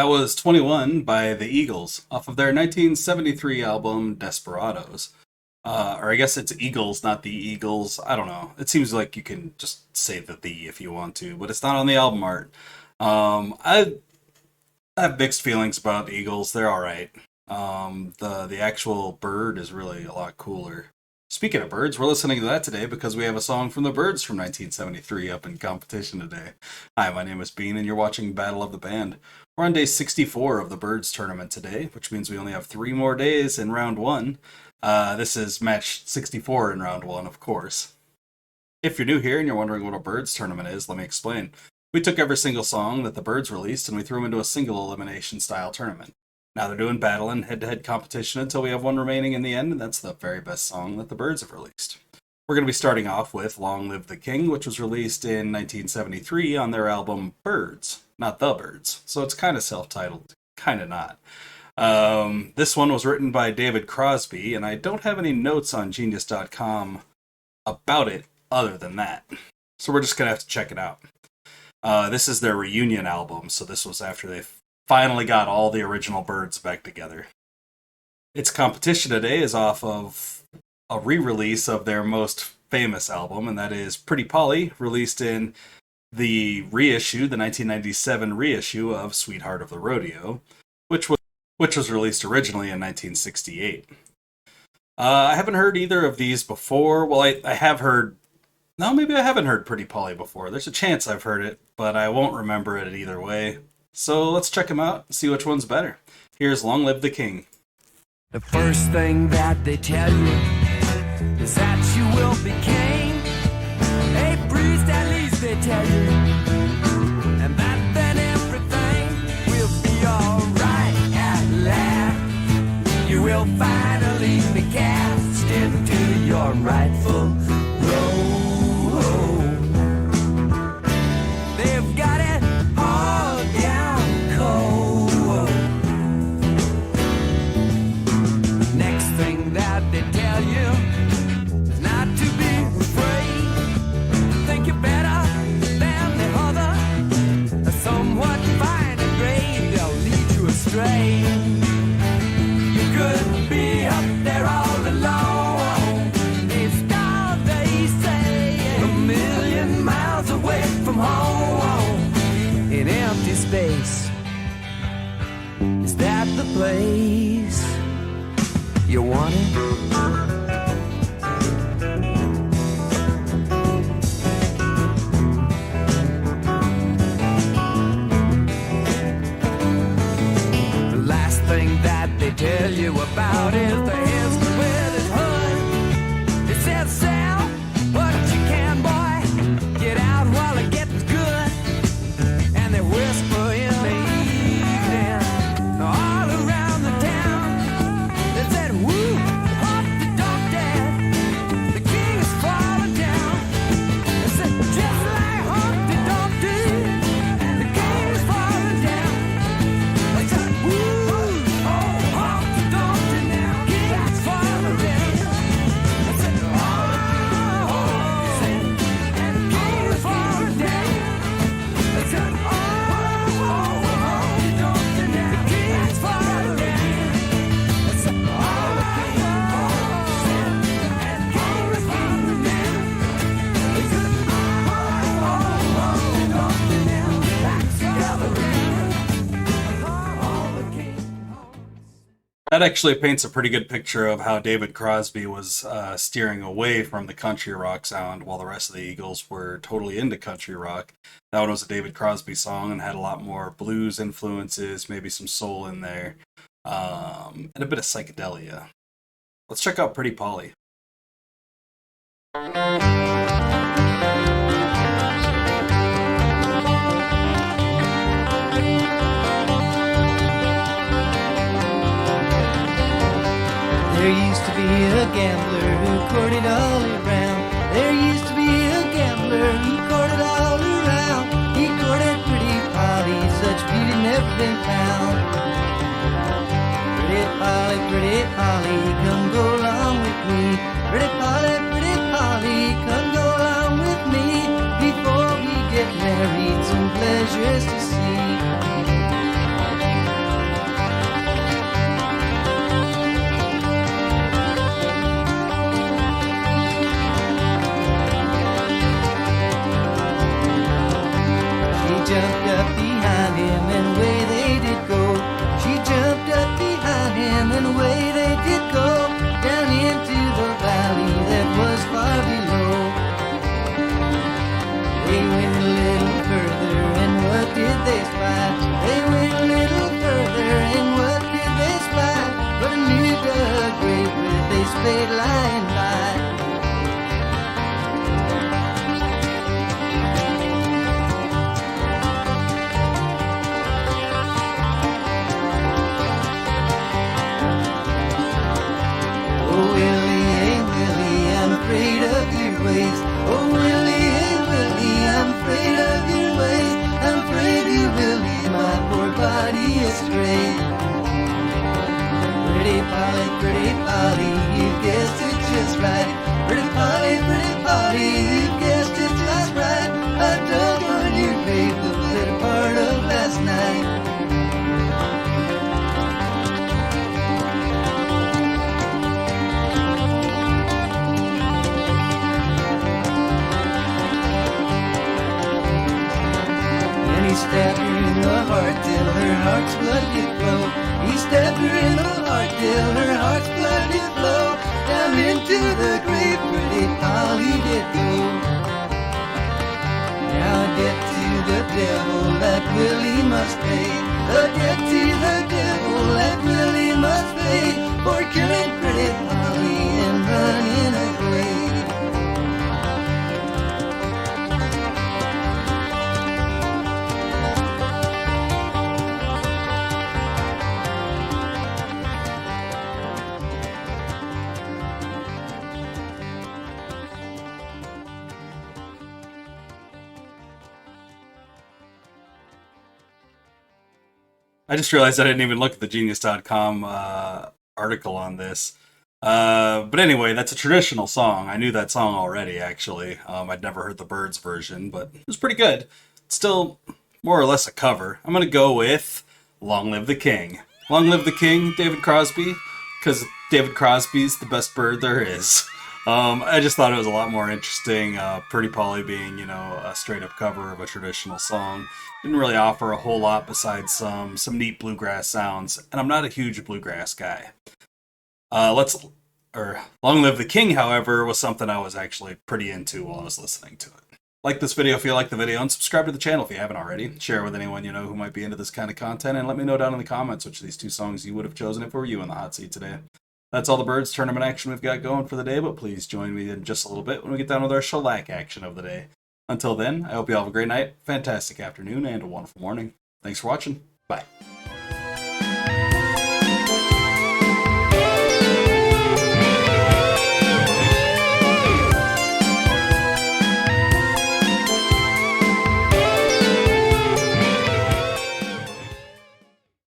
That was 21 by the Eagles off of their 1973 album Desperados. Or I guess it's Eagles, not the Eagles. I don't know. It seems like you can just say the if you want to, but it's not on the album art. I have mixed feelings about the Eagles. They're all right. The actual Bird is really a lot cooler. Speaking of Byrds, we're listening to that today because we have a song from the Byrds from 1973 up in competition today. Hi, my name is Bean, and you're watching Battle of the Band. We're on day 64 of the Byrds tournament today, which means we only have 3 more days in round 1. This is match 64 in round 1, of course. If you're new here and you're wondering what a Byrds tournament is, let me explain. We took every single song that the Byrds released and we threw them into a single elimination style tournament. Now they're doing battle and head-to-head competition until we have one remaining in the end, and that's the very best song that the Byrds have released. We're going to be starting off with Long Live the King, which was released in 1973 on their album Byrds, not The Byrds. So it's kind of self-titled, kind of not. This one was written by David Crosby, and I don't have any notes on Genius.com about it other than that. So we're just going to have to check it out. This is their reunion album, so this was after they finally got all the original Byrds back together. Its competition today is off of a re-release of their most famous album, and that is Pretty Polly, released in the reissue, the 1997 reissue of Sweetheart of the Rodeo, which was released originally in 1968. I haven't heard either of these before. Well, I have heard... No, maybe I haven't heard Pretty Polly before. There's a chance I've heard it, but I won't remember it either way. So let's check them out and see which one's better. Here's Long Live the King. The first thing that they tell you is that you will be king. Hey, priest, at least they tell you. And that then everything will be alright at last. You will finally be cast into your rightful role. They've got it all down cold. The next thing that they tell you is not to be afraid. Think you're better than the other. A somewhat fine and grade, they'll lead you astray. You could be up there all alone. It's star, they say, a million miles away from home. In empty space, is that the place you want it? The last thing that they tell you about is the instant with his hood. It says sell what you can, boy. Get out while it gets good. And they whisper in the evening all around the town. They said, woo, Humpty Dumpty, the king is falling down. They said, just like Humpty Dumpty, the king is falling down. They said, woo, oh, Humpty Dumpty now, king is falling down. They said, oh, and the king is falling down. They said, That actually paints a pretty good picture of how David Crosby was steering away from the country rock sound while the rest of the Eagles were totally into country rock. That one was a David Crosby song and had a lot more blues influences, maybe some soul in there, and a bit of psychedelia. Let's check out Pretty Polly. There used to be a gambler who courted all around. There used to be a gambler who courted all around. He courted Pretty Polly, such beauty never been found. Pretty Polly, come go along with me. Pretty Polly, come go along with me. Before we get married, some pleasures to see. stabbed her in the heart till her heart's blood did flow. He stabbed her in the heart till her heart's blood did flow. Down into the grave, pretty Polly did go. Now a debt to the devil that Willie must pay. A debt to the devil that Willie must pay for killing pretty Polly and running away. I just realized I didn't even look at the Genius.com article on this. But anyway, that's a traditional song. I knew that song already, actually. I'd never heard the Byrds version, but it was pretty good. It's still more or less a cover. I'm going to go with Long Live the King. Long Live the King, David Crosby, because David Crosby's the best bird there is. I just thought it was a lot more interesting. Pretty Polly being, a straight up cover of a traditional song. Didn't really offer a whole lot besides some neat bluegrass sounds, and I'm not a huge bluegrass guy. Long Live the King, however, was something I was actually pretty into while I was listening to it. Like this video if you like the video, and subscribe to the channel if you haven't already. Share it with anyone you know who might be into this kind of content, and let me know down in the comments which of these two songs you would have chosen if it were you in the hot seat today. That's all the Byrds tournament action we've got going for the day, but please join me in just a little bit when we get down with our shellac action of the day. Until then, I hope you all have a great night, fantastic afternoon, and a wonderful morning. Thanks for watching. Bye.